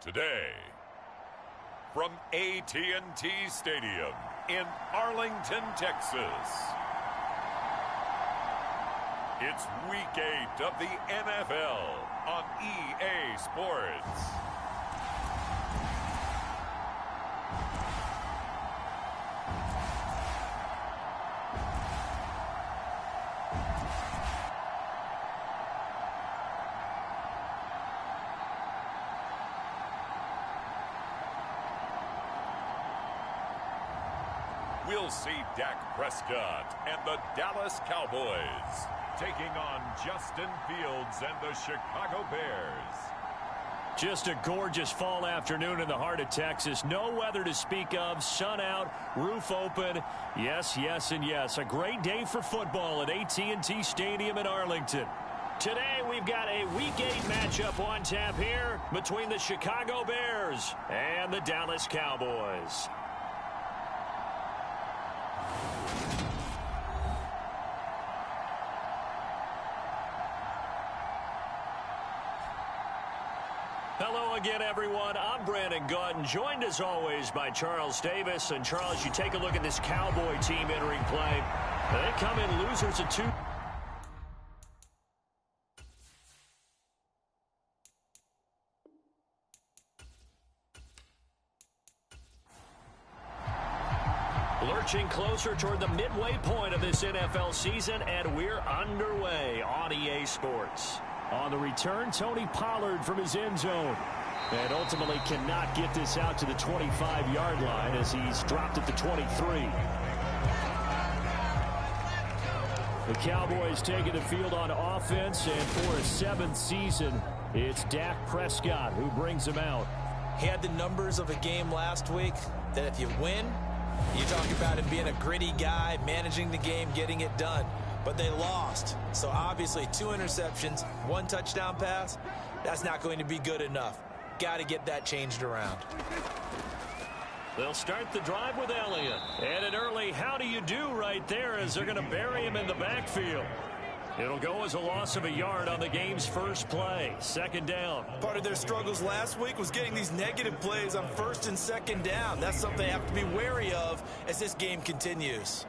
Today, from AT&T Stadium in Arlington, Texas, it's Week 8 of the NFL on EA Sports. We'll see Dak Prescott and the Dallas Cowboys taking on Justin Fields and the Chicago Bears. Just a gorgeous fall afternoon in the heart of Texas. No weather to speak of. Sun out, roof open. Yes, yes, and yes. A great day for football at AT&T Stadium in Arlington. Today, we've got a Week 8 matchup on tap here between the Chicago Bears and the Dallas Cowboys. Hello again, everyone. I'm Brandon Gautin, joined as always by Charles Davis. And Charles, you take a look at this Cowboy team entering play. They come in losers of 2. Lurching closer toward the midway point of this NFL season, and we're underway on EA Sports. On the return, Tony Pollard from his end zone. And ultimately cannot get this out to the 25-yard line as he's dropped at the 23. The Cowboys taking the field on offense, and for a 7th season, it's Dak Prescott who brings him out. He had the numbers of a game last week that if you win, you talk about him being a gritty guy, managing the game, getting it done. But they lost. So obviously 2 interceptions, 1 touchdown pass, that's not going to be good enough. Got to get that changed around. They'll start the drive with Elliott. And an early how do you do right there as they're going to bury him in the backfield. It'll go as a loss of a yard on the game's first play. 2nd down. Part of their struggles last week was getting these negative plays on 1st and 2nd down. That's something they have to be wary of as this game continues.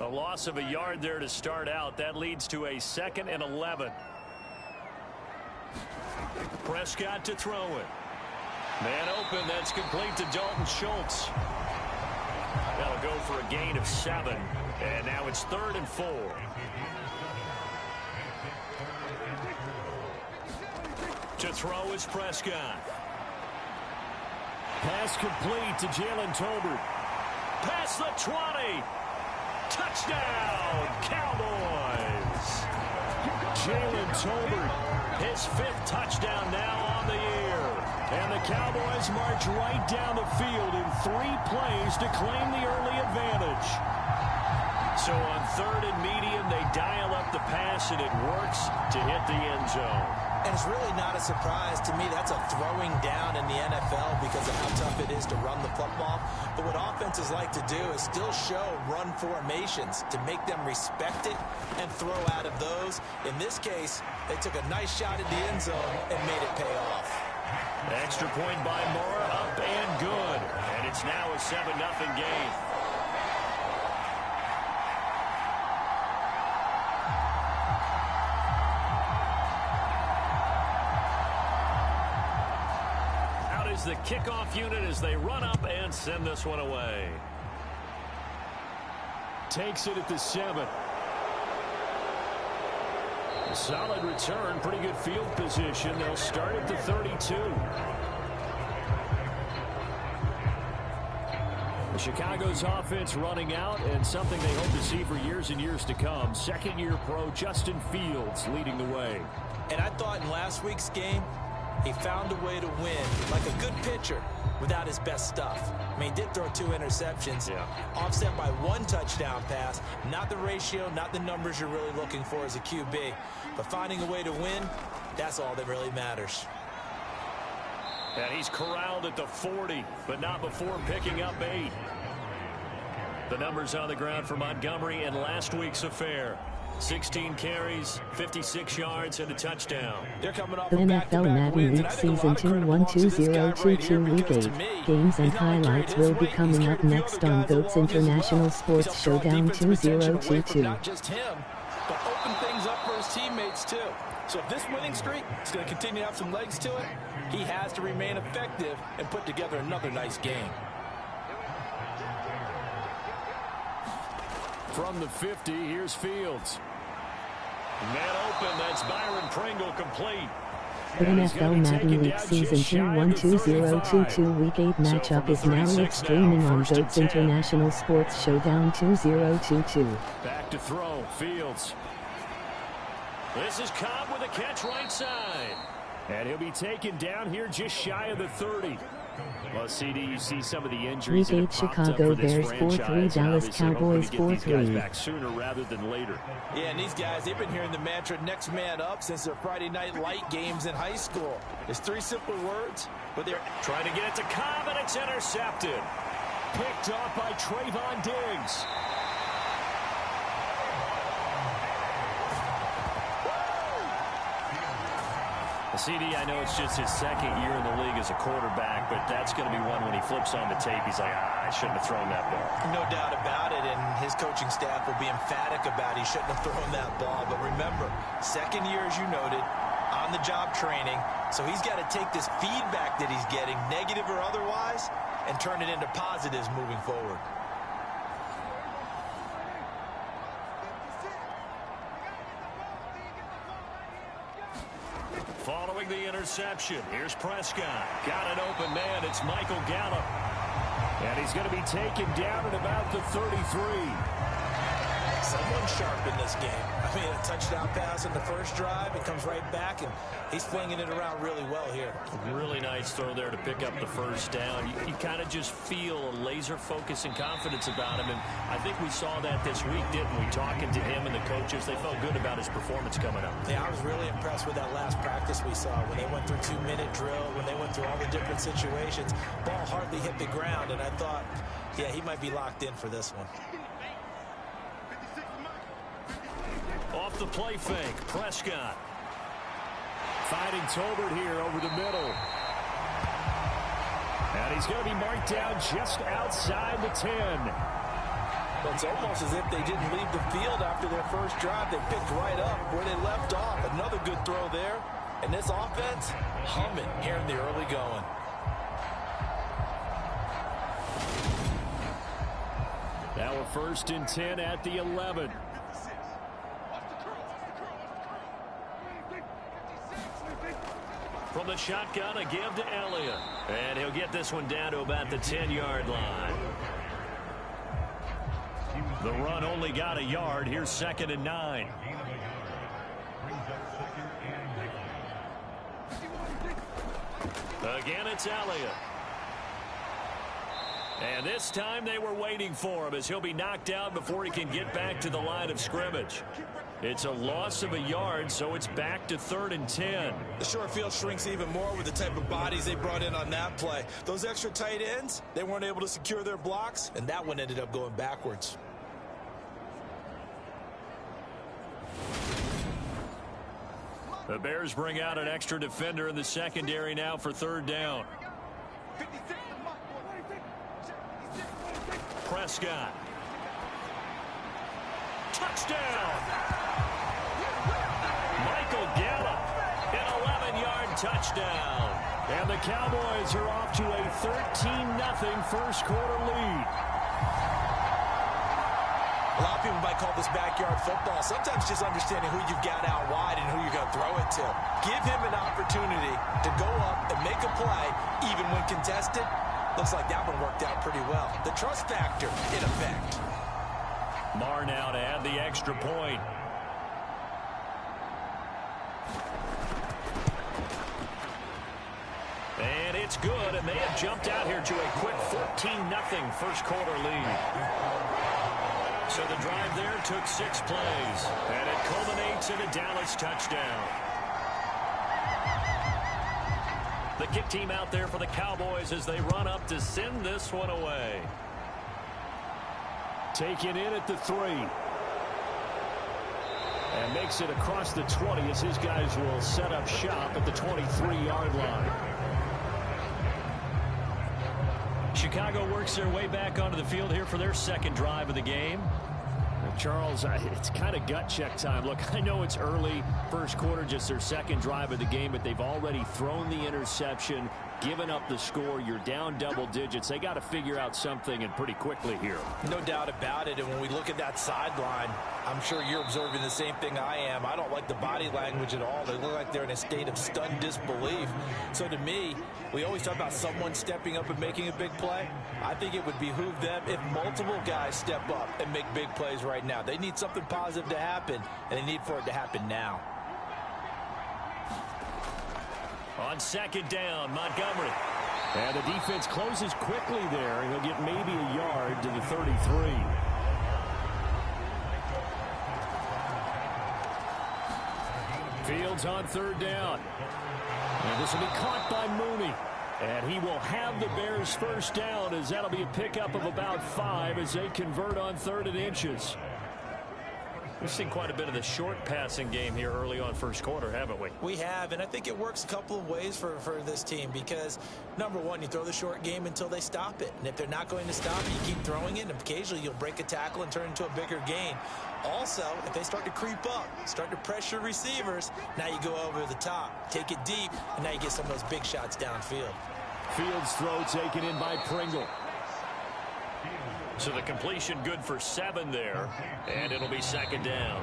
A loss of a yard there to start out. That leads to a 2nd and 11. Prescott to throw it. Man open. That's complete to Dalton Schultz. That'll go for a gain of 7. And now it's 3rd and 4. To throw is Prescott. Pass complete to Jalen Tolbert. Past the 20. Touchdown, Cowboys! Jalen Tolbert, his 5th touchdown now on the year. And the Cowboys march right down the field in 3 plays to claim the early advantage. So on 3rd and medium, they dial up the pass, and it works to hit the end zone. And it's really not a surprise to me. That's a throwing down in the NFL because of how tough it is to run the football. But what offenses like to do is still show run formations to make them respect it and throw out of those. In this case, they took a nice shot at the end zone and made it pay off. Extra point by Moore, up and good. And it's now a 7-0 game. The kickoff unit as they run up and send this one away. Takes it at the 7. Solid return, pretty good field position. They'll start at the 32. The Chicago's offense running out, and something they hope to see for years and years to come. 2nd-year pro Justin Fields leading the way. And I thought in last week's game, he found a way to win, like a good pitcher, without his best stuff. I mean, he did throw 2 interceptions, offset by 1 touchdown pass. Not the ratio, not the numbers you're really looking for as a QB. But finding a way to win, that's all that really matters. And he's corralled at the 40, but not before picking up 8. The numbers on the ground for Montgomery in last week's affair. 16 carries, 56 yards, and a touchdown. They're coming off NFL Madden Week Season 2-1-2022 Week 8. Games and highlights will be coming up next on GOAT's International Sports Showdown 2022. Not just him, but open things up for his teammates too. So if this winning streak is going to continue to have some legs to it, he has to remain effective and put together another nice game. From the 50, here's Fields. Man open, that's Byron Pringle complete. The NFL Madden Week Season 2-1-2022 Week 8 matchup is now live streaming on GOAT's International Sports Showdown 2022. Back to throw, Fields. This is Cobb with a catch right side. And he'll be taken down here just shy of the 30. Well, CD, you see some of the injuries. Week 8 Chicago Bears 4-3, Dallas Cowboys 4-3. Back sooner rather than later. Yeah, and these guys, they've been hearing the mantra next man up since their Friday night light games in high school. It's 3 simple words, but they're trying to get it to Cobb, and it's intercepted. Picked off by Trayvon Diggs. CD, I know it's just his second year in the league as a quarterback, but that's going to be one when he flips on the tape. He's like, I shouldn't have thrown that ball. No doubt about it, and his coaching staff will be emphatic about he shouldn't have thrown that ball. But remember, second year, as you noted, on-the-job training, so he's got to take this feedback that he's getting, negative or otherwise, and turn it into positives moving forward. Following the interception, here's Prescott. Got an open man. It's Michael Gallup. And he's going to be taken down at about the 33. Someone sharp in this game. I mean, a touchdown pass in the first drive. It comes right back, and he's flinging it around really well here. Really nice throw there to pick up the first down. You kind of just feel a laser focus and confidence about him, and I think we saw that this week, didn't we? Talking to him and the coaches, they felt good about his performance coming up. Yeah, I was really impressed with that last practice we saw when they went through 2-minute drill, when they went through all the different situations. Ball hardly hit the ground, and I thought, yeah, he might be locked in for this one. Off the play fake, Prescott. Finding Tolbert here over the middle. And he's going to be marked down just outside the 10. Well, it's almost as if they didn't leave the field after their first drive. They picked right up where they left off. Another good throw there. And this offense, humming here in the early going. Now a 1st and 10 at the 11. From the shotgun, a give to Elliott. And he'll get this one down to about the 10-yard line. The run only got a yard. Here's 2nd and 9. Again, it's Elliott. And this time they were waiting for him as he'll be knocked out before he can get back to the line of scrimmage. It's a loss of a yard, so it's back to 3rd and 10. The short field shrinks even more with the type of bodies they brought in on that play. Those extra tight ends, they weren't able to secure their blocks, and that one ended up going backwards. The Bears bring out an extra defender in the secondary now for 3rd down. Prescott. Touchdown! Michael Gallup, an 11-yard touchdown. And the Cowboys are off to a 13-0 first quarter lead. A lot of people might call this backyard football. Sometimes just understanding who you've got out wide and who you're going to throw it to. Give him an opportunity to go up and make a play, even when contested. Looks like that one worked out pretty well. The trust factor in effect. Marr now to add the extra point. And it's good, and they have jumped out here to a quick 14-0 first quarter lead. So the drive there took 6 plays, and it culminates in a Dallas touchdown. The kick team out there for the Cowboys as they run up to send this one away. Taken in at the 3. And makes it across the 20 as his guys will set up shop at the 23-yard line. Chicago works their way back onto the field here for their second drive of the game. Charles, it's kind of gut check time. Look, I know it's early, first quarter, just their second drive of the game, but they've already thrown the interception, given up the score. You're down double digits. They got to figure out something, and pretty quickly here. No doubt about it. And when we look at that sideline, I'm sure you're observing the same thing I am. I don't like the body language at all. They look like they're in a state of stunned disbelief. So to me, we always talk about someone stepping up and making a big play. I think it would behoove them if multiple guys step up and make big plays right now. They need something positive to happen, and they need for it to happen now. On second down, Montgomery. And the defense closes quickly there. He'll get maybe a yard to the 33. Fields on third down. And this will be caught by Mooney. And he will have the Bears first down, as that'll be a pickup of about 5 as they convert on 3rd and inches. We've seen quite a bit of the short passing game here early on first quarter, haven't we? We have, and I think it works a couple of ways for this team because, number one, you throw the short game until they stop it. And if they're not going to stop it, you keep throwing it, and occasionally you'll break a tackle and turn it into a bigger gain. Also, if they start to creep up, start to pressure receivers, now you go over the top, take it deep, and now you get some of those big shots downfield. Fields throw taken in by Pringle. So the completion good for 7 there, and it'll be second down.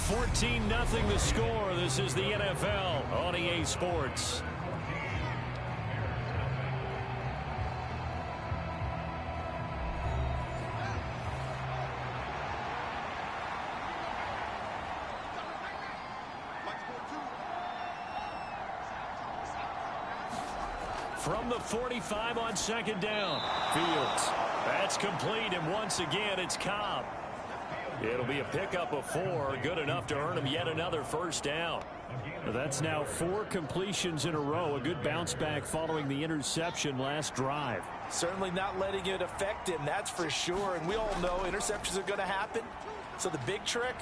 14-0 the score. This is the NFL on EA Sports. From the 45 on second down, Fields. That's complete, and once again, it's Cobb. It'll be a pickup of 4, good enough to earn him yet another first down. That's now 4 completions in a row, a good bounce back following the interception last drive. Certainly not letting it affect him, that's for sure, and we all know interceptions are going to happen. So the big trick,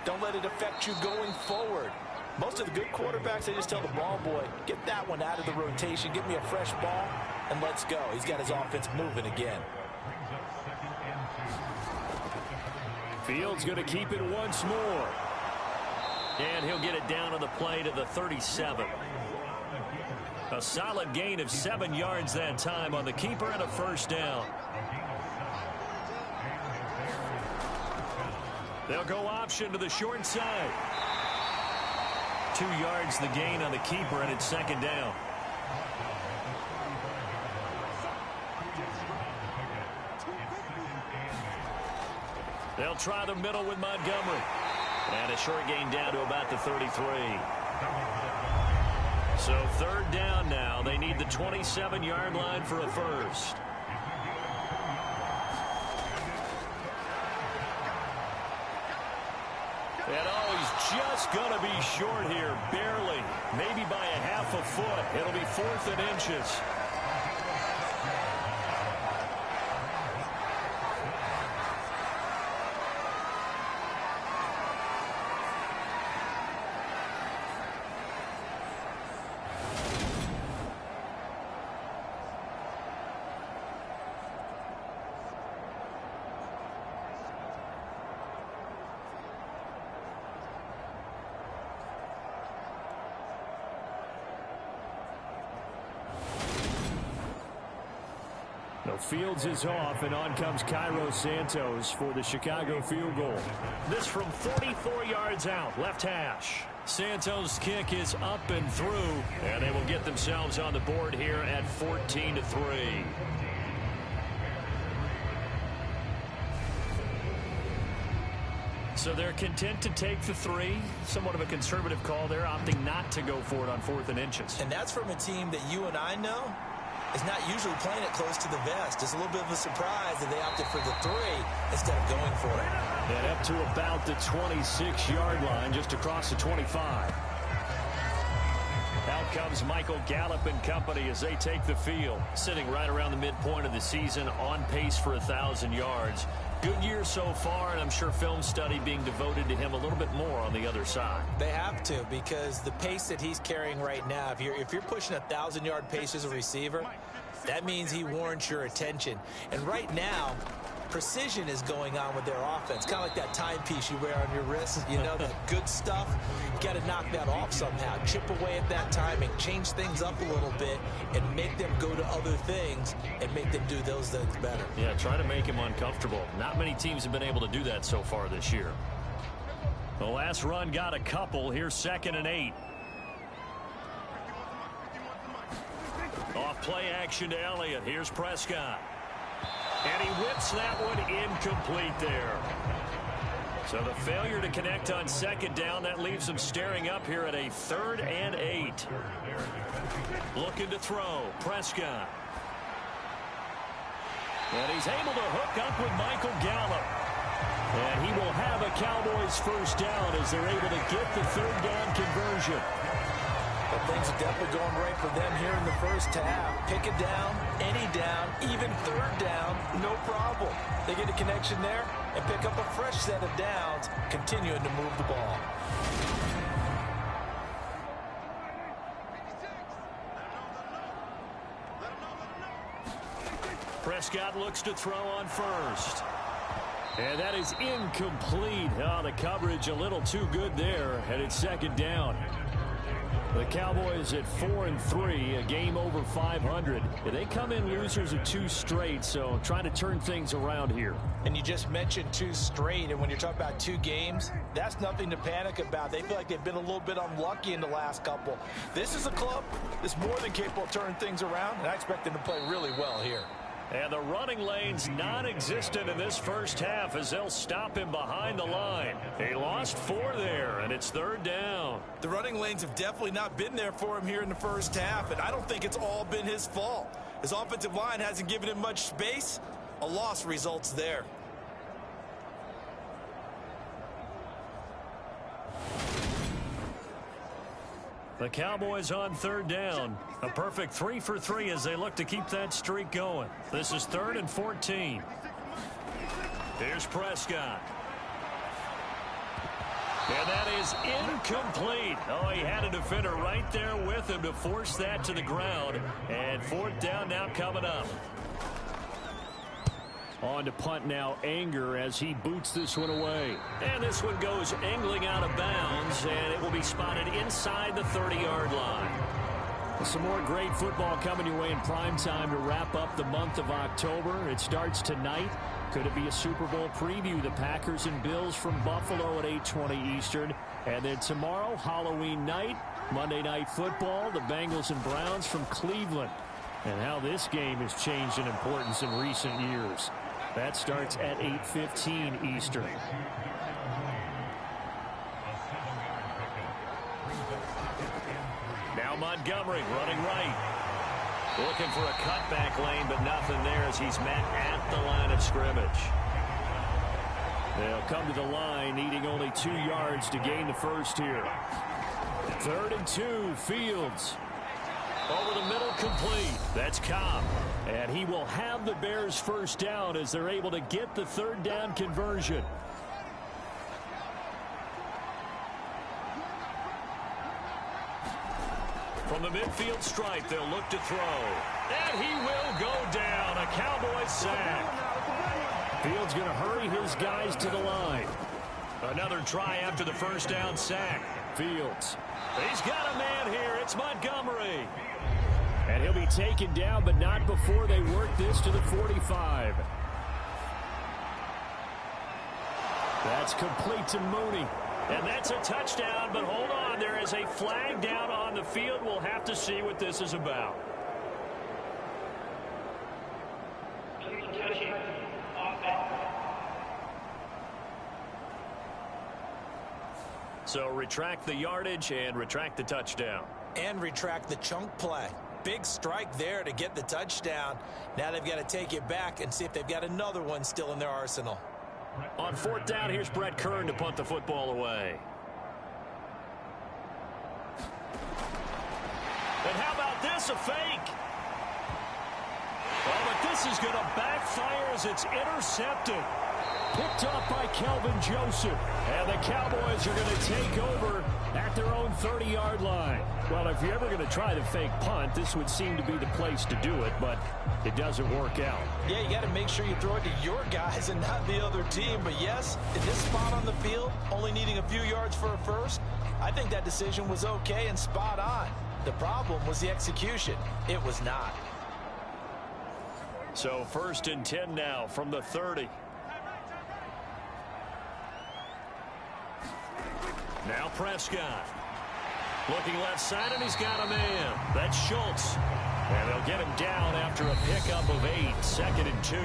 don't let it affect you going forward. Most of the good quarterbacks, they just tell the ball boy, get that one out of the rotation, get me a fresh ball, and let's go. He's got his offense moving again. Fields going to keep it once more. And he'll get it down on the play to the 37. A solid gain of 7 yards that time on the keeper and a first down. They'll go option to the short side. 2 yards the gain on the keeper, and it's second down. They'll try the middle with Montgomery. And a short gain down to about the 33. So third down now. They need the 27-yard line for a first. And he's just going to be short here, barely, maybe by a half a foot. It'll be 4th and inches. Fields is off, and on comes Cairo Santos for the Chicago field goal. This from 44 yards out, left hash. Santos' kick is up and through, and they will get themselves on the board here at 14-3. So they're content to take the 3. Somewhat of a conservative call there, opting not to go for it on 4th and inches. And that's from a team that you and I know is not usually playing it close to the vest. It's a little bit of a surprise that they opted for the 3 instead of going for it. And up to about the 26-yard line, just across the 25. Out comes Michael Gallup and company as they take the field. Sitting right around the midpoint of the season, on pace for 1,000 yards. Good year so far, and I'm sure film study being devoted to him a little bit more on the other side. They have to, because the pace that he's carrying right now, if you're pushing 1,000-yard pace as a receiver, that means he warrants your attention. And right now, precision is going on with their offense. Kind of like that timepiece you wear on your wrist. You know, that good stuff. You got to knock that off somehow. Chip away at that timing. Change things up a little bit and make them go to other things and make them do those things better. Yeah, try to make him uncomfortable. Not many teams have been able to do that so far this year. The last run got a couple. Here's 2nd and 8. Off play action to Elliott. Here's Prescott. And he whips that one incomplete there. So the failure to connect on 2nd down, that leaves him staring up here at a 3rd and 8. Looking to throw. Prescott. And he's able to hook up with Michael Gallup. And he will have a Cowboys first down as they're able to get the 3rd down conversion. But things are definitely going right for them here in the first half. Pick a down, any down, even 3rd down, no problem. They get a connection there and pick up a fresh set of downs, continuing to move the ball. Prescott looks to throw on first. And that is incomplete. Oh, the coverage a little too good there, and it's 2nd down. The Cowboys at 4-3, a game over 500. They come in losers of 2 straight, so trying to turn things around here. And you just mentioned 2 straight, and when you're talking about 2 games, that's nothing to panic about. They feel like they've been a little bit unlucky in the last couple. This is a club that's more than capable of turning things around, and I expect them to play really well here. And the running lane's non-existent in this first half as they'll stop him behind the line. He lost 4 there, and it's 3rd down. The running lanes have definitely not been there for him here in the first half, and I don't think it's all been his fault. His offensive line hasn't given him much space. A loss results there. The Cowboys on 3rd down. A perfect 3 for 3 as they look to keep that streak going. This is 3rd and 14. Here's Prescott. And that is incomplete. Oh, he had a defender right there with him to force that to the ground. And 4th down now coming up. On to punt now, Anger, as he boots this one away. And this one goes angling out of bounds, and it will be spotted inside the 30-yard line. Some more great football coming your way in prime time to wrap up the month of October. It starts tonight. Could it be a Super Bowl preview? The Packers and Bills from Buffalo at 8:20 Eastern. And then tomorrow, Halloween night, Monday Night Football, the Bengals and Browns from Cleveland. And how this game has changed in importance in recent years. That starts at 8:15 Eastern. Now Montgomery running right. Looking for a cutback lane, but nothing there as he's met at the line of scrimmage. They'll come to the line, needing only 2 yards to gain the first here. 3rd and 2, Fields. Over the middle, complete. That's Cobb. And he will have the Bears first down as they're able to get the 3rd down conversion. From the midfield stripe, they'll look to throw. And he will go down. A Cowboys sack. Fields going to hurry his guys to the line. Another try after the first down sack. Fields. He's got a man here. It's Montgomery. And he'll be taken down, but not before they work this to the 45. That's complete to Mooney. And that's a touchdown, but hold on. There is a flag down on the field. We'll have to see what this is about. So retract the yardage and retract the touchdown. And retract the chunk play. Big strike there to get the touchdown. Now they've got to take it back and see if they've got another one still in their arsenal. On 4th down, here's Brett Kern to punt the football away. And how about this, a fake? Oh, but this is going to backfire as it's intercepted. picked off by Kelvin Joseph. And the Cowboys are going to take over at their own 30-yard line. Well, if you're ever going to try the fake punt, this would seem to be the place to do it, but it doesn't work out. Yeah, you got to make sure you throw it to your guys and not the other team. But yes, in this spot on the field, only needing a few yards for a first, I think that decision was okay and spot on. The problem was the execution. It was not. So 1st and 10 now from the 30. Now Prescott. Looking left side, and he's got a man. That's Schultz. And they'll get him down after a pickup of 8. 2nd and 2.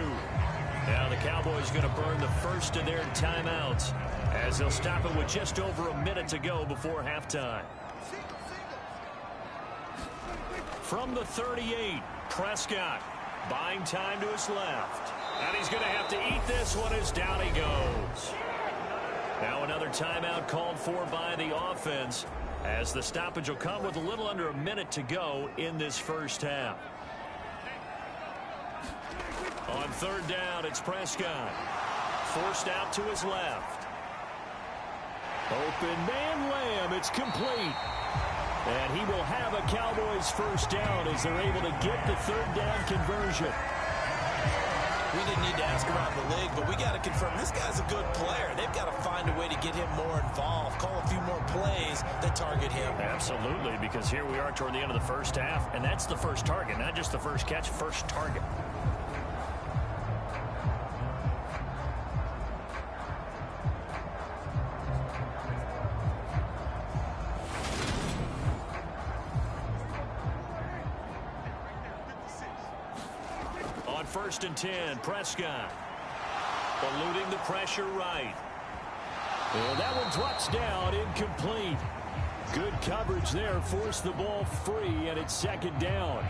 Now the Cowboys going to burn the first of their timeouts as they'll stop it with just over a minute to go before halftime. From the 38, Prescott buying time to his left. And he's going to have to eat this one as down he goes. Now another timeout called for by the offense as the stoppage will come with a little under a minute to go in this first half. On 3rd down, it's Prescott. Forced out to his left. Open man Lamb. It's complete. And he will have a Cowboys first down as they're able to get the 3rd down conversion. We didn't need to ask around the league, but we got to confirm this guy's a good player. They've got to find a way to get him more involved, call a few more plays that target him. Absolutely, because here we are toward the end of the first half, and that's the first target, not just the first catch, first target. On 1st and 10, Prescott eluding the pressure right. And that one drops down, incomplete. Good coverage there, forced the ball free, and it's 2nd down.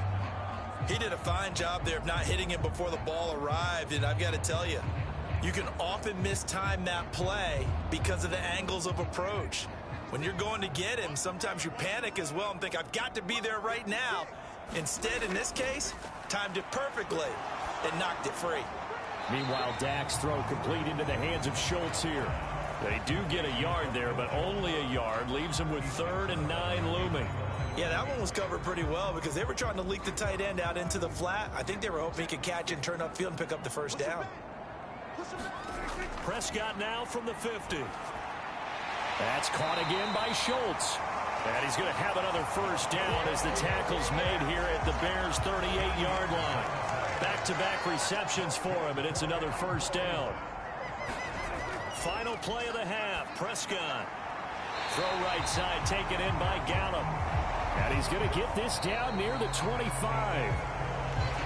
He did a fine job there of not hitting him before the ball arrived, and I've got to tell you, you can often mistime that play because of the angles of approach. When you're going to get him, sometimes you panic as well and think, I've got to be there right now. Instead, in this case, timed it perfectly and knocked it free. Meanwhile, Dak's throw complete into the hands of Schultz here. They do get a yard there, but only a yard. Leaves them with 3rd and 9 looming. Yeah, that one was covered pretty well because they were trying to leak the tight end out into the flat. I think they were hoping he could catch and turn upfield and pick up the first down. Prescott now from the 50. That's caught again by Schultz. And he's going to have another first down as the tackle's made here at the Bears' 38-yard line. Back-to-back receptions for him, and it's another first down. Final play of the half, Prescott. Throw right side, taken in by Gallup. And he's going to get this down near the 25.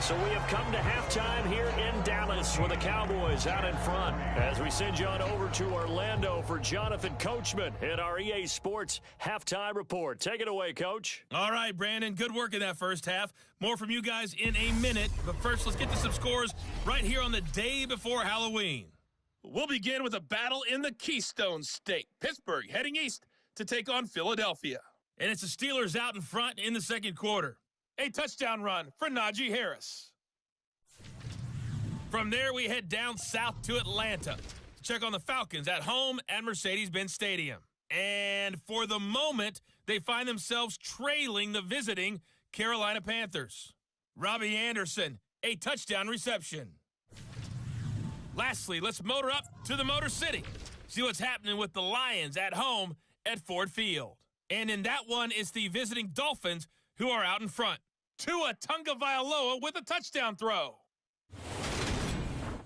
So we have come to halftime here in Dallas with the Cowboys out in front as we send you on over to Orlando for Jonathan Coachman in our EA Sports Halftime Report. Take it away, Coach. All right, Brandon, good work in that first half. More from you guys in a minute. But first, let's get to some scores right here on the day before Halloween. We'll begin with a battle in the Keystone State. Pittsburgh heading east to take on Philadelphia. And it's the Steelers out in front in the second quarter. A touchdown run for Najee Harris. From there, we head down south to Atlanta to check on the Falcons at home at Mercedes-Benz Stadium. And for the moment, they find themselves trailing the visiting Carolina Panthers. Robbie Anderson, a touchdown reception. Lastly, let's motor up to the Motor City. See what's happening with the Lions at home at Ford Field. And in that one, it's the visiting Dolphins who are out in front. Tua Tagovailoa with a touchdown throw.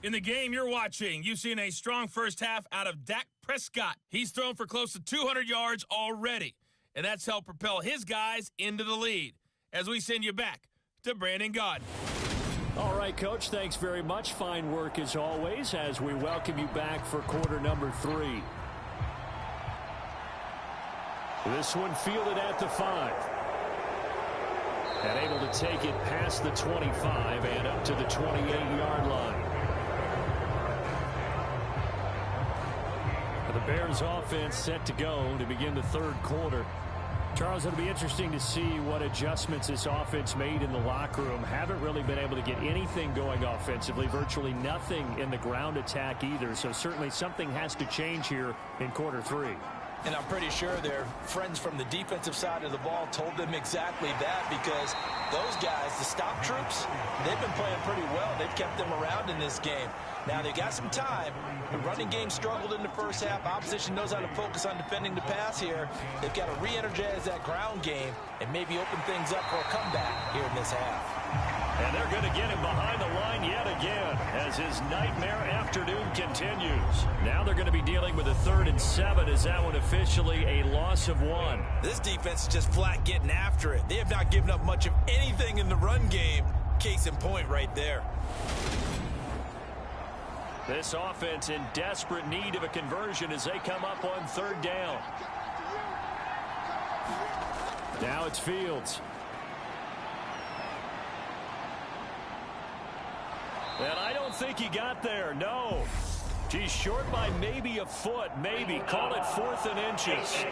In the game you're watching, you've seen a strong first half out of Dak Prescott. He's thrown for close to 200 yards already, and that's helped propel his guys into the lead. As we send you back to Brandon Gaudin. All right, Coach, thanks very much. Fine work as always as we welcome you back for quarter number 3. This one fielded at the 5. And able to take it past the 25 and up to the 28-yard line. The Bears offense set to go to begin the third quarter. Charles, it'll be interesting to see what adjustments this offense made in the locker room. Haven't really been able to get anything going offensively, virtually nothing in the ground attack either. So certainly something has to change here in quarter 3. And I'm pretty sure their friends from the defensive side of the ball told them exactly that, because those guys, the stop troops, they've been playing pretty well. They've kept them around in this game. Now, they've got some time. The running game struggled in the first half. Opposition knows how to focus on defending the pass here. They've got to re-energize that ground game and maybe open things up for a comeback here in this half. And they're going to get him behind the line yet again as his nightmare afternoon continues. Now they're going to be dealing with a 3rd and 7 as that one officially a loss of 1. This defense is just flat getting after it. They have not given up much of anything in the run game. Case in point right there. This offense in desperate need of a conversion as they come up on 3rd down. Now it's Fields. And I don't think he got there, no. He's short by maybe a foot, maybe. Call it 4th and inches.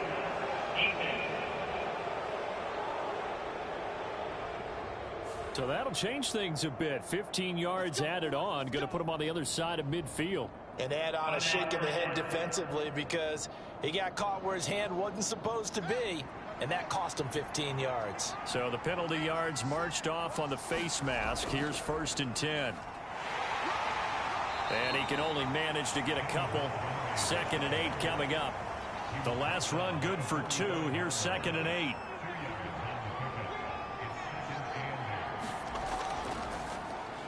So that'll change things a bit. 15 yards added on. Going to put him on the other side of midfield. And add on a shake of the head defensively because he got caught where his hand wasn't supposed to be. And that cost him 15 yards. So the penalty yards marched off on the face mask. Here's 1st and 10. And he can only manage to get a couple. 2nd and 8 coming up. The last run good for 2. Here's 2nd and 8.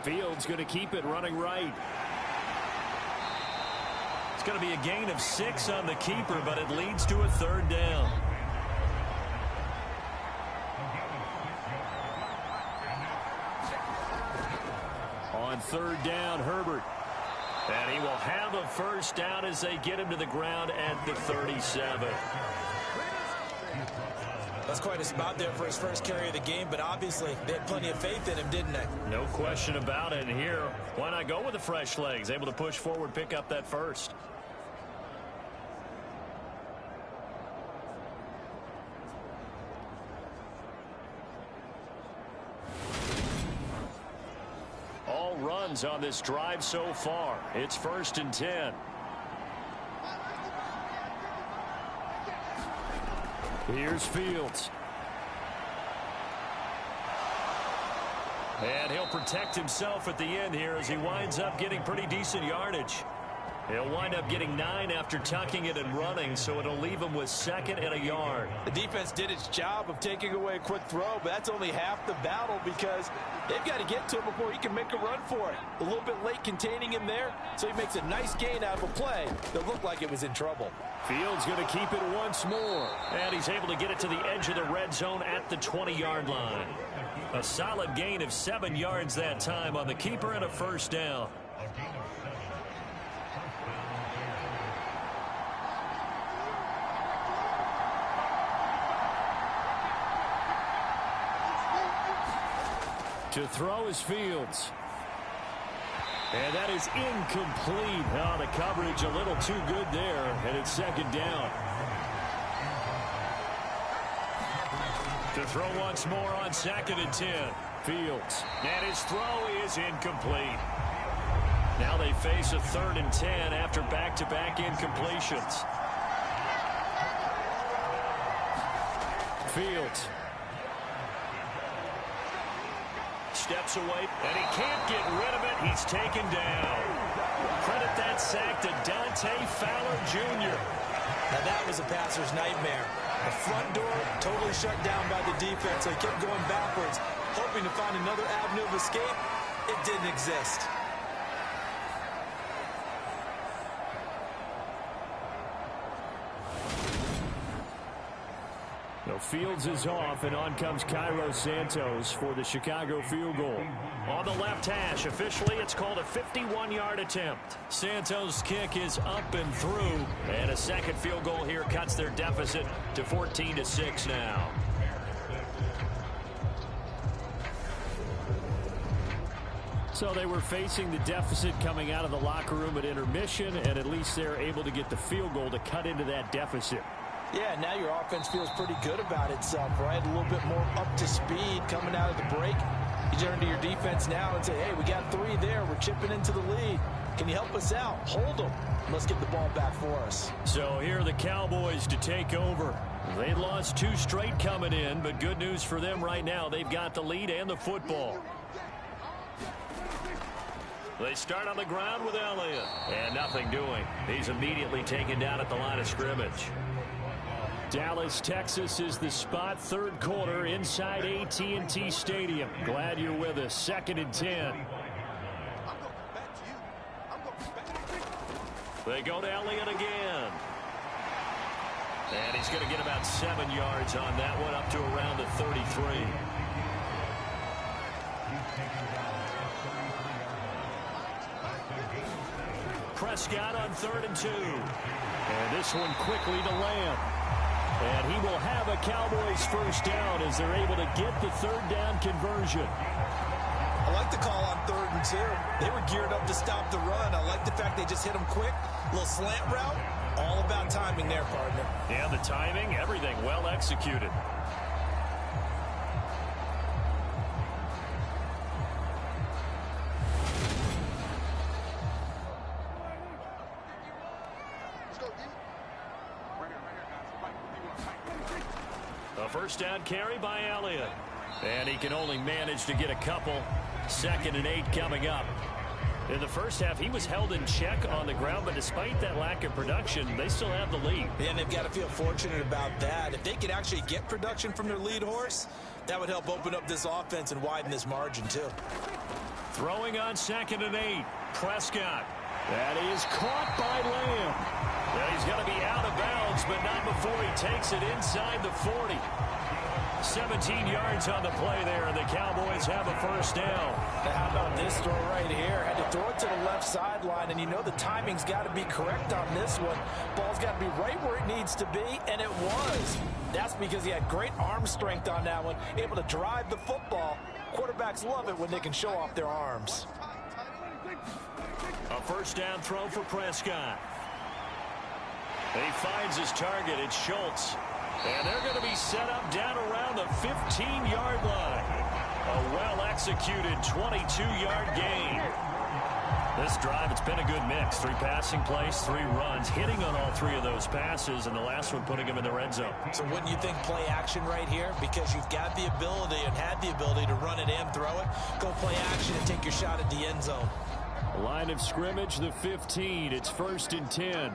Fields going to keep it running right. It's going to be a gain of 6 on the keeper, but it leads to a 3rd down. On 3rd down, Herbert. And he will have a 1st down as they get him to the ground at the 37. That's quite a spot there for his first carry of the game, but obviously they had plenty of faith in him, didn't they? No question about it. And here, why not go with the fresh legs? Able to push forward, pick up that 1st. All runs on this drive so far. It's 1st and 10. Here's Fields. And he'll protect himself at the end here as he winds up getting pretty decent yardage. He'll wind up getting 9 after tucking it and running, so it'll leave him with 2nd and a yard. The defense did its job of taking away a quick throw, but that's only half the battle because they've got to get to him before he can make a run for it. A little bit late containing him there, so he makes a nice gain out of a play that looked like it was in trouble. Fields going to keep it once more, and he's able to get it to the edge of the red zone at the 20-yard line. A solid gain of 7 yards that time on the keeper and a 1st down. To throw is Fields. And that is incomplete. Oh, the coverage a little too good there, and it's 2nd down. To throw once more on 2nd and 10. Fields. And his throw is incomplete. Now they face a 3rd and 10 after back-to-back incompletions. Fields. Steps away, and he can't get rid of it. He's taken down. Credit that sack to Dante Fowler Jr. Now that was a passer's nightmare. The front door totally shut down by the defense. They kept going backwards, hoping to find another avenue of escape. It didn't exist. So Fields is off, and on comes Cairo Santos for the Chicago field goal. On the left hash, officially it's called a 51-yard attempt. Santos' kick is up and through, and a second field goal here cuts their deficit to 14-6 now. So they were facing the deficit coming out of the locker room at intermission, and at least they're able to get the field goal to cut into that deficit. Yeah, now your offense feels pretty good about itself, right? A little bit more up to speed coming out of the break. You turn to your defense now and say, hey, we got 3 there. We're chipping into the lead. Can you help us out? Hold them. Let's get the ball back for us. So here are the Cowboys to take over. They lost 2 straight coming in, but good news for them right now. They've got the lead and the football. They start on the ground with Elliott. And nothing doing. He's immediately taken down at the line of scrimmage. Dallas, Texas is the spot. 3rd quarter inside AT&T Stadium. Glad you're with us. 2nd and 10. They go to Elliott again. And he's going to get about 7 yards on that one, up to around the 33. Prescott on 3rd and 2. And this one quickly to Lamb. And he will have a Cowboys first down as they're able to get the 3rd down conversion. I like the call on 3rd and 2. They were geared up to stop the run. I like the fact they just hit him quick. A little slant route. All about timing there, partner. Yeah, the timing, everything well executed. A first down carry by Elliott. And he can only manage to get a couple. 2nd and 8 coming up. In the first half, he was held in check on the ground, but despite that lack of production, they still have the lead. And they've got to feel fortunate about that. If they could actually get production from their lead horse, that would help open up this offense and widen this margin, too. Throwing on 2nd and 8. Prescott. That is caught by Lamb. Well, he's got to be out of bounds, but not before he takes it inside the 40. 17 yards on the play there, and the Cowboys have a first down. Now, how about this throw right here? Had to throw it to the left sideline, and you know the timing's got to be correct on this one. Ball's got to be right where it needs to be, and it was. That's because he had great arm strength on that one, able to drive the football. Quarterbacks love it when they can show off their arms. A first down throw for Prescott. He finds his target. It's Schultz. And they're going to be set up down around the 15-yard line. A well-executed 22-yard gain. This drive, it's been a good mix. 3 passing plays, 3 runs, hitting on all 3 of those passes, and the last one putting him in the red zone. So wouldn't you think play action right here? Because you've got the ability and had the ability to run it and throw it. Go play action and take your shot at the end zone. Line of scrimmage, the 15. It's 1st and 10.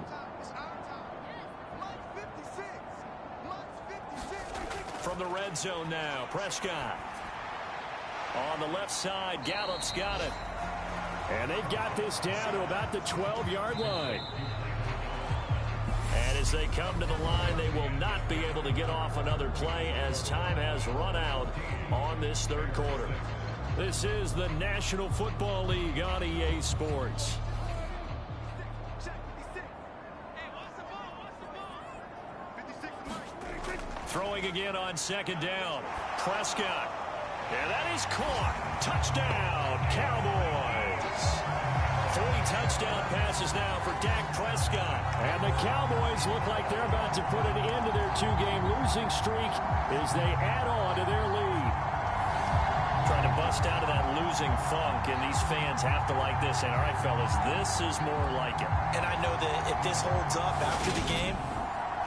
From the red zone now, Prescott. On the left side, Gallup's got it. And they've got this down to about the 12-yard line. And as they come to the line, they will not be able to get off another play as time has run out on this 3rd quarter. This is the National Football League on EA Sports. Throwing again on 2nd down. Prescott. And that is caught. Touchdown, Cowboys. 3 touchdown passes now for Dak Prescott. And the Cowboys look like they're about to put an end to their 2-game losing streak as they add on to their lead. Trying to bust out of that losing funk, and these fans have to like this. And all right, fellas, this is more like it. And I know that if this holds up after the game,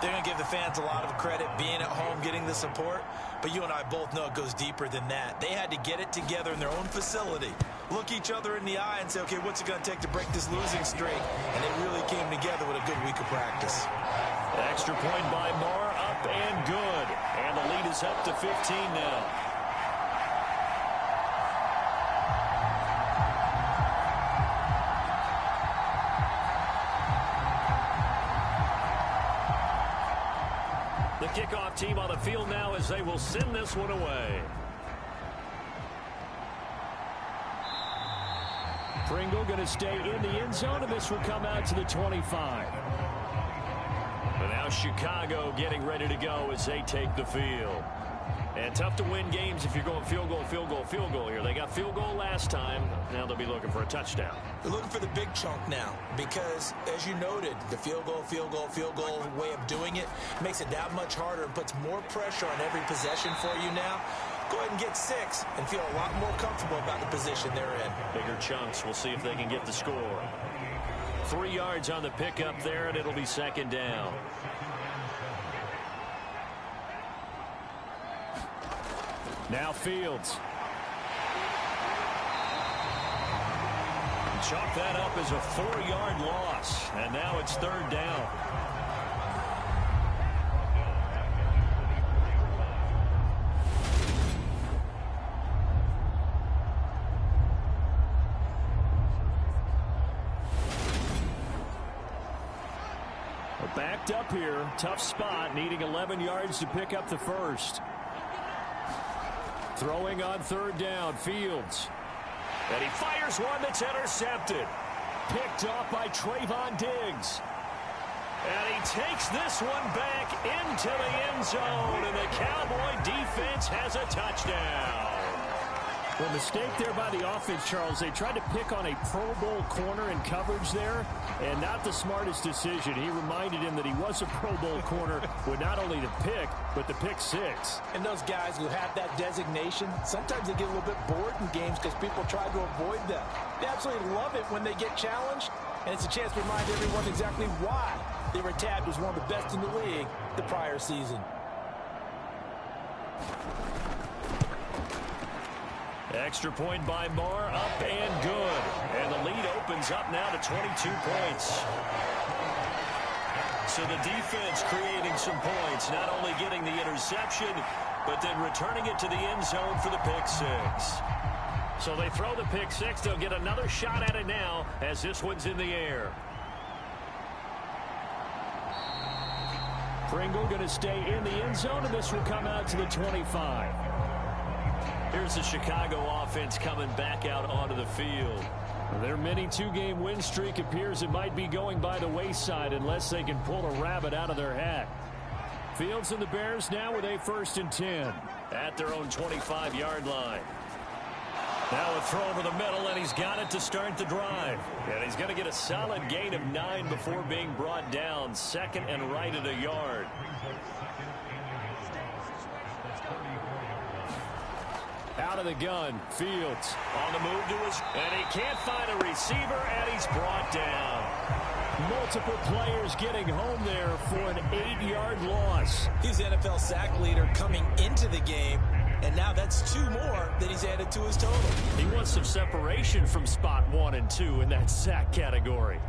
they're going to give the fans a lot of credit being at home, getting the support. But you and I both know it goes deeper than that. They had to get it together in their own facility, look each other in the eye and say, okay, what's it going to take to break this losing streak? And they really came together with a good week of practice. Extra point by Marr, up and good. And the lead is up to 15 now. The kickoff team on the field now as they will send this one away. Pringle going to stay in the end zone, and this will come out to the 25. But now Chicago getting ready to go as they take the field. And tough to win games if you're going field goal, field goal, field goal here. They got field goal last time. Now they'll be looking for a touchdown. They're looking for the big chunk now because, as you noted, the field goal way of doing it makes it that much harder and puts more pressure on every possession for you now. Go ahead and get 6 and feel a lot more comfortable about the position they're in. Bigger chunks. We'll see if they can get the score. 3 yards on the pickup there, and it'll be second down. Now Fields. Chalk that up as a 4-yard loss. And now it's third down. We're backed up here. Tough spot. Needing 11 yards to pick up the first. Throwing on third down, Fields. And he fires one that's intercepted. Picked off by Trayvon Diggs. And he takes this one back into the end zone. And the Cowboy defense has a touchdown. Well, mistake there by the offense, Charles. They tried to pick on a Pro Bowl corner in coverage there, and not the smartest decision. He reminded him that he was a Pro Bowl corner with not only the pick, but the pick 6. And those guys who have that designation, sometimes they get a little bit bored in games because people try to avoid them. They absolutely love it when they get challenged, and it's a chance to remind everyone exactly why they were tabbed as one of the best in the league the prior season. Extra point by Marr, up and good. And the lead opens up now to 22 points. So the defense creating some points, not only getting the interception, but then returning it to the end zone for the pick 6. So they throw the pick 6. They'll get another shot at it now as this one's in the air. Pringle going to stay in the end zone, and this will come out to the 25. Here's the Chicago offense coming back out onto the field. Their mini 2-game win streak appears it might be going by the wayside unless they can pull a rabbit out of their hat. Fields and the Bears now with a 1st and 10 at their own 25-yard line. Now a throw over the middle, and he's got it to start the drive. And he's going to get a solid gain of 9 before being brought down. 2nd and right at a yard. Out of the gun, Fields on the move to his, and he can't find a receiver, and he's brought down. Multiple players getting home there for an 8-yard loss. He's the NFL sack leader coming into the game, and now that's 2 more that he's added to his total. He wants some separation from spot 1 and 2 in that sack category.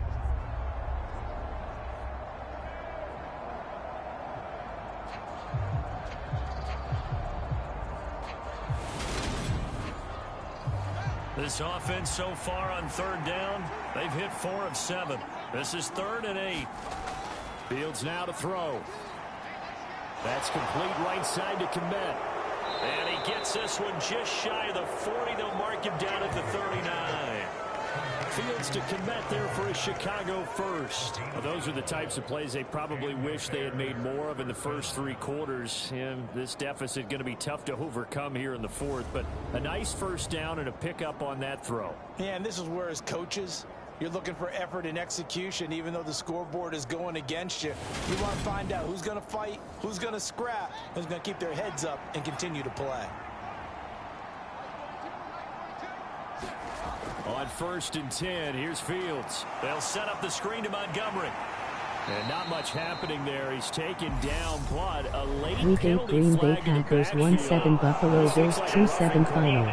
This offense so far on 3rd down, they've hit 4 of 7. This is 3rd and 8. Fields now to throw. That's complete right side to Kmet. And he gets this one just shy of the 40. They'll mark him down at the 39. Fields to Kmet there for a Chicago first. Well, those are the types of plays they probably wish they had made more of in the first 3 quarters. And this deficit going to be tough to overcome here in the 4th. But a nice first down and a pickup on that throw. Yeah, and this is where as coaches, you're looking for effort and execution. Even though the scoreboard is going against you, you want to find out who's going to fight, who's going to scrap, who's going to keep their heads up and continue to play. On 1st and 10, here's Fields. They'll set up the screen to Montgomery. And not much happening there. He's taken down, but a late Week 8 Green Bay Packers 1-7 Buffalo Bills 2-7 final.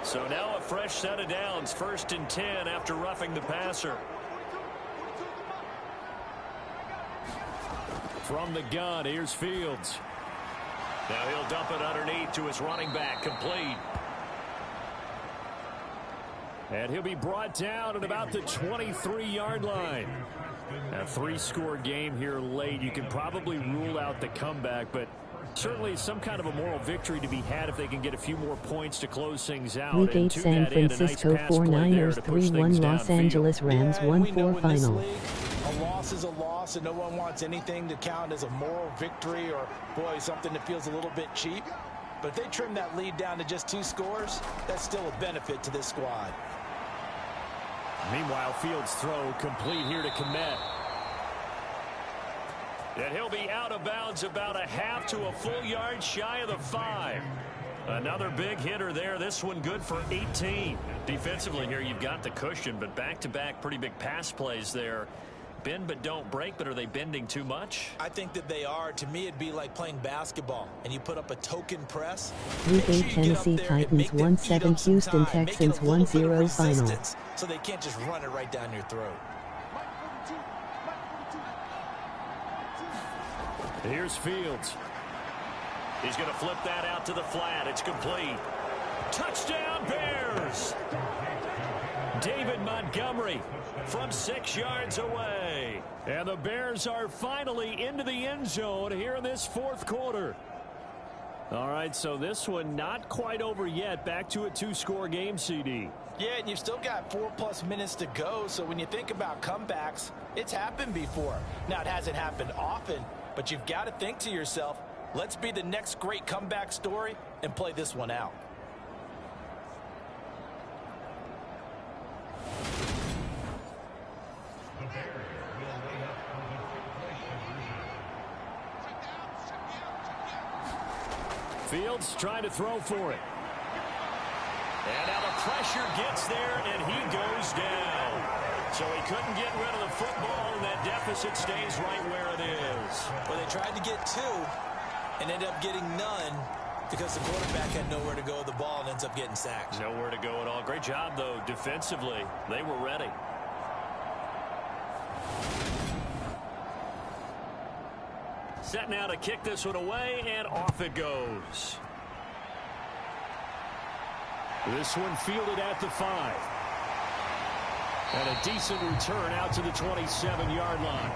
So now a fresh set of downs. 1st and 10 after roughing the passer. From the gun, here's Fields. Now he'll dump it underneath to his running back, complete. And he'll be brought down at about the 23-yard line. A 3-score game here late. You can probably rule out the comeback, but certainly some kind of a moral victory to be had if they can get a few more points to close things out. Week 8 San Francisco 49ers 3-1 Los Angeles Rams 1-4 final. loss is a loss, and no one wants anything to count as a moral victory or, boy, something that feels a little bit cheap. But if they trim that lead down to just 2 scores, that's still a benefit to this squad. Meanwhile, Fields' throw complete here to Komet. And he'll be out of bounds about a half to a full yard shy of the 5. Another big hitter there. This one good for 18. Defensively here, you've got the cushion, but back-to-back pretty big pass plays there. Bend but don't break, but are they bending too much? I think that they are. To me, it'd be like playing basketball, and you put up a token press. Week 8 Tennessee Titans 1-7 Houston Texans 1-0 final. So they can't just run it right down your throat. Here's Fields. He's going to flip that out to the flat. It's complete. Touchdown, Bears! David Montgomery from 6 yards away. And the Bears are finally into the end zone here in this 4th quarter. All right, so this one not quite over yet. Back to a 2-score game, CD. Yeah, and you've still got 4+ minutes to go. So when you think about comebacks, it's happened before. Now, it hasn't happened often, but you've got to think to yourself, let's be the next great comeback story and play this one out. Fields trying to throw for it. And now the pressure gets there, and he goes down. So he couldn't get rid of the football, and that deficit stays right where it is. Well, they tried to get 2 and ended up getting none because the quarterback had nowhere to go with the ball and ends up getting sacked. Nowhere to go at all. Great job, though, defensively. They were ready. Set now to kick this one away, and off it goes. This one fielded at the 5. And a decent return out to the 27-yard line.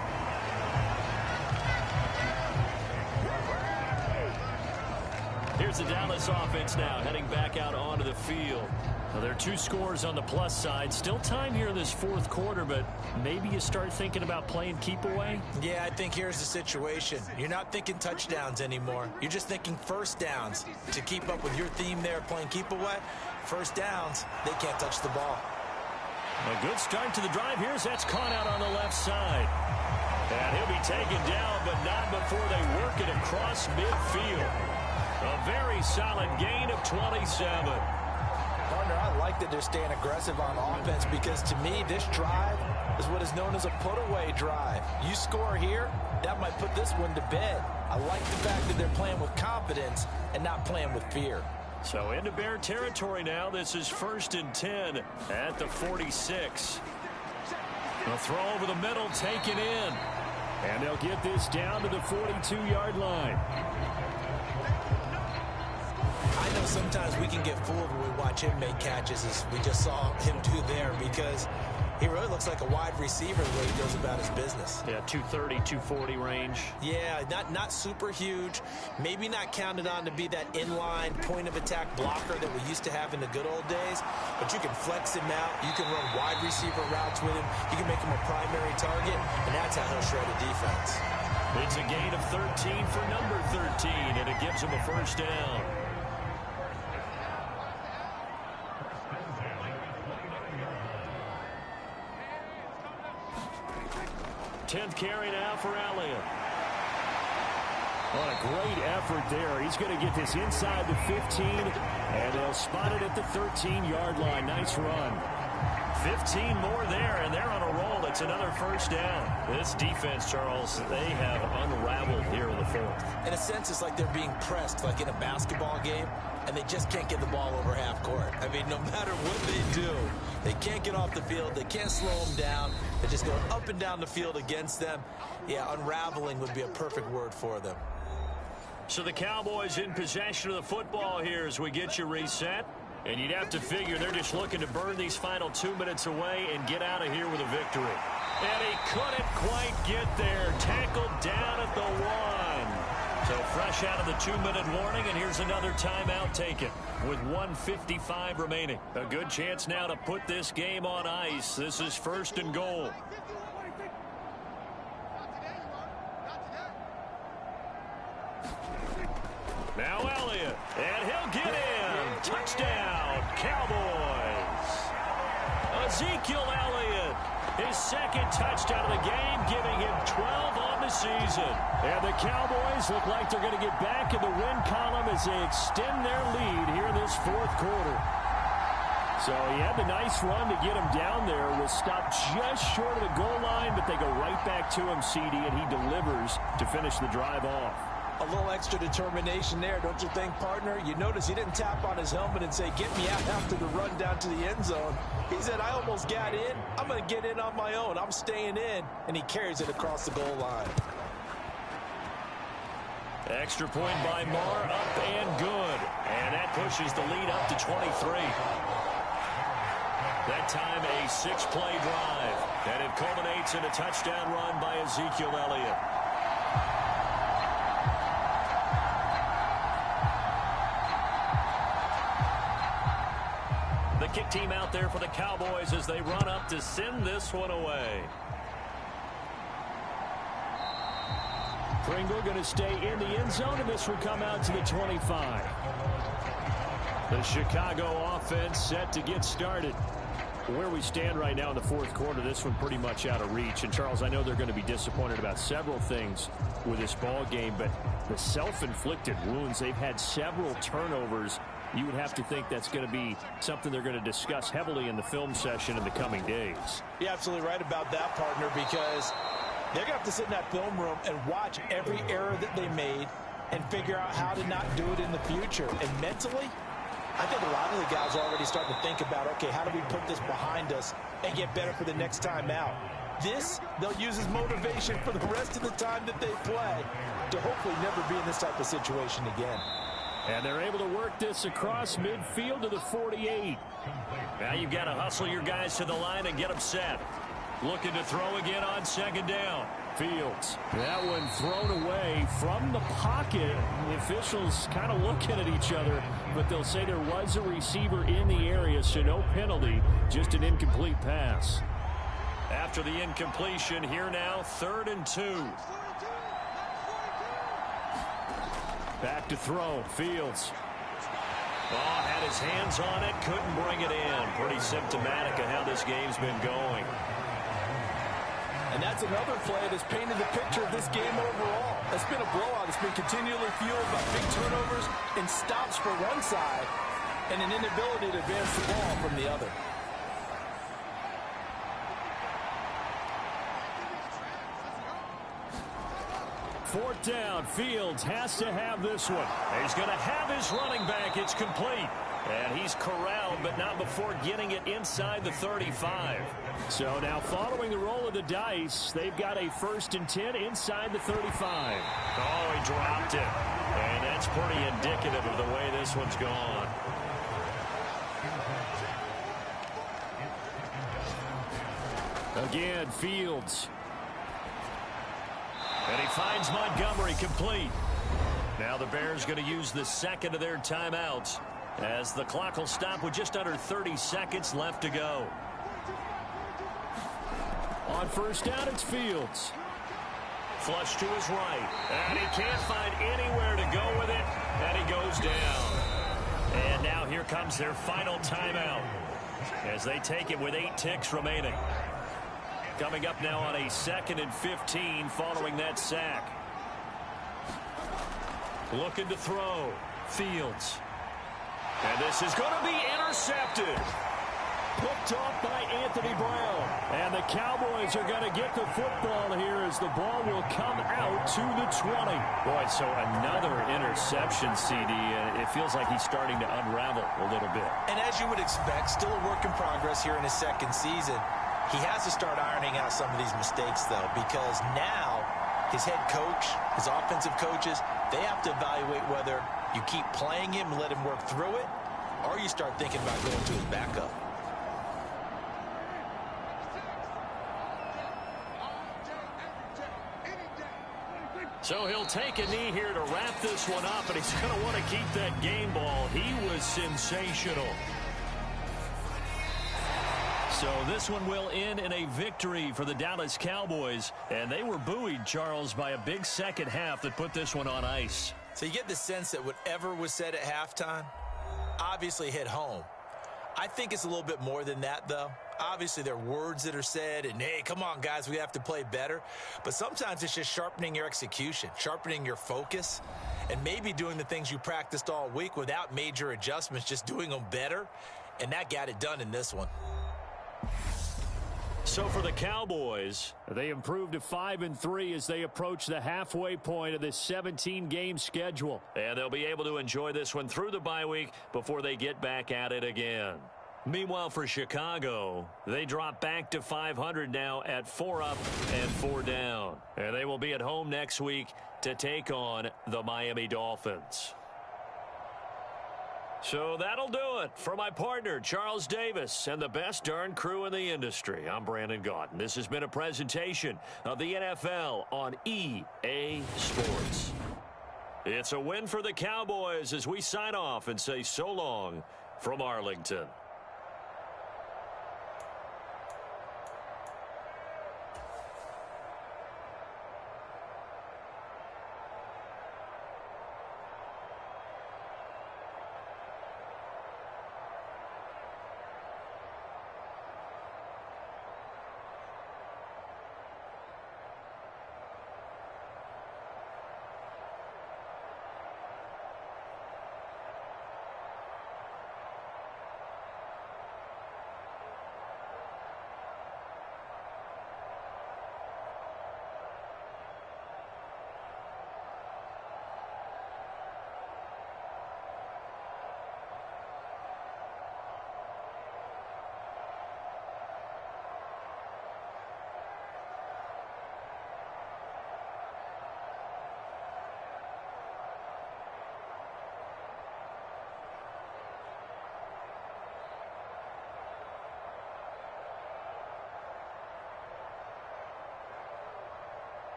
Here's the Dallas offense now heading back out onto the field. Now, there are 2 scores on the plus side. Still time here in this 4th quarter, but maybe you start thinking about playing keep away? Yeah, I think here's the situation. You're not thinking touchdowns anymore. You're just thinking first downs. To keep up with your theme there, playing keep away, first downs, they can't touch the ball. A good start to the drive. That's caught out on the left side. And he'll be taken down, but not before they work it across midfield. A very solid gain of 27. Partner, I like that they're staying aggressive on offense because to me, this drive is what is known as a put-away drive. You score here, that might put this one to bed. I like the fact that they're playing with confidence and not playing with fear. So into Bear territory now. This is 1st and 10 at the 46. A throw over the middle, taken in. And they'll get this down to the 42-yard line. I know sometimes we can get fooled when we watch him make catches, as we just saw him do there, because he really looks like a wide receiver the way he goes about his business. Yeah, 230, 240 range. Yeah, not super huge. Maybe not counted on to be that inline point-of-attack blocker that we used to have in the good old days. But you can flex him out. You can run wide receiver routes with him. You can make him a primary target, and that's how he'll shred a defense. It's a gain of 13 for number 13, and it gives him a first down. 10th carry now for Elliott. What a great effort there. He's going to get this inside the 15, and they'll spot it at the 13-yard line. Nice run. 15 more there, and they're on a roll. It's another first down. This defense, Charles, they have unraveled here in the 4th. In a sense, it's like they're being pressed, like in a basketball game, and they just can't get the ball over half court. I mean, no matter what they do, they can't get off the field. They can't slow them down. They're just going up and down the field against them. Yeah, unraveling would be a perfect word for them. So the Cowboys in possession of the football here as we get you reset. And you'd have to figure they're just looking to burn these final 2 minutes away and get out of here with a victory. And he couldn't quite get there. Tackled down at the 1. So fresh out of the 2-minute warning, and here's another timeout taken with 1:55 remaining. A good chance now to put this game on ice. This is 1st and goal. Now Elliott, and he'll get in. Touchdown, Cowboys. Ezekiel Elliott, his second touchdown of the game, giving him 12 on the season. And the Cowboys look like they're going to get back in the win column as they extend their lead here in this fourth quarter. So he had the nice run to get him down there, was stopped just short of the goal line, but they go right back to him, CD, and he delivers to finish the drive off. A little extra determination there, don't you think, partner? You notice he didn't tap on his helmet and say, get me out after the run down to the end zone. He said, I almost got in. I'm going to get in on my own. I'm staying in. And he carries it across the goal line. Extra point by Marr, up and good. And that pushes the lead up to 23. That time a 6-play drive. And it culminates in a touchdown run by Ezekiel Elliott. The kick team out there for the Cowboys as they run up to send this one away. Pringle going to stay in the end zone, and this will come out to the 25. The Chicago offense set to get started. Where we stand right now in the fourth quarter, this one pretty much out of reach. And, Charles, I know they're going to be disappointed about several things with this ball game, but the self-inflicted wounds, they've had several turnovers. You would have to think that's going to be something they're going to discuss heavily in the film session in the coming days. You're absolutely right about that, partner, because they're going to have to sit in that film room and watch every error that they made and figure out how to not do it in the future. And mentally, I think a lot of the guys are already starting to think about, okay, how do we put this behind us and get better for the next time out? This, they'll use as motivation for the rest of the time that they play to hopefully never be in this type of situation again. And they're able to work this across midfield to the 48. Now you've got to hustle your guys to the line and get them set. Looking to throw again on second down. Fields. That one thrown away from the pocket. The officials kind of looking at each other, but they'll say there was a receiver in the area, so no penalty, just an incomplete pass. After the incompletion, here now, 3rd and 2. Back to throw. Fields. Oh, had his hands on it, couldn't bring it in. Pretty symptomatic of how this game's been going. And that's another play that's painted the picture of this game overall. It's been a blowout. It's been continually fueled by big turnovers and stops for one side and an inability to advance the ball from the other. Fourth down. Fields has to have this one. He's going to have his running back. It's complete. And he's corralled, but not before getting it inside the 35. So now following the roll of the dice, they've got a 1st and 10 inside the 35. Oh, he dropped it. And that's pretty indicative of the way this one's gone. Again, Fields. And he finds Montgomery complete. Now the Bears going to use the second of their timeouts, as the clock will stop with just under 30 seconds left to go. On first down, it's Fields. Flush to his right. And he can't find anywhere to go with it. And he goes down. And now here comes their final timeout, as they take it with 8 ticks remaining. Coming up now on a 2nd and 15 following that sack. Looking to throw. Fields. And this is going to be intercepted. Picked off by Anthony Brown. And the Cowboys are going to get the football here as the ball will come out to the 20. Boy, so another interception, CD. And it feels like he's starting to unravel a little bit. And as you would expect, still a work in progress here in his second season. He has to start ironing out some of these mistakes, though, because now his head coach, his offensive coaches, they have to evaluate whether you keep playing him and let him work through it, or you start thinking about going to his backup. So he'll take a knee here to wrap this one up, and he's going to want to keep that game ball. He was sensational. So this one will end in a victory for the Dallas Cowboys. And they were buoyed, Charles, by a big second half that put this one on ice. So you get the sense that whatever was said at halftime obviously hit home. I think it's a little bit more than that, though. Obviously, there are words that are said, and, hey, come on, guys, we have to play better. But sometimes it's just sharpening your execution, sharpening your focus, and maybe doing the things you practiced all week without major adjustments, just doing them better. And that got it done in this one. So for the Cowboys, they improved to 5-3 as they approach the halfway point of this 17-game schedule. And they'll be able to enjoy this one through the bye week before they get back at it again. Meanwhile, for Chicago, they drop back to 500 now at 4 up and 4 down. And they will be at home next week to take on the Miami Dolphins. So that'll do it for my partner, Charles Davis, and the best darn crew in the industry. I'm Brandon Gaudin. This has been a presentation of the NFL on EA Sports. It's a win for the Cowboys as we sign off and say so long from Arlington.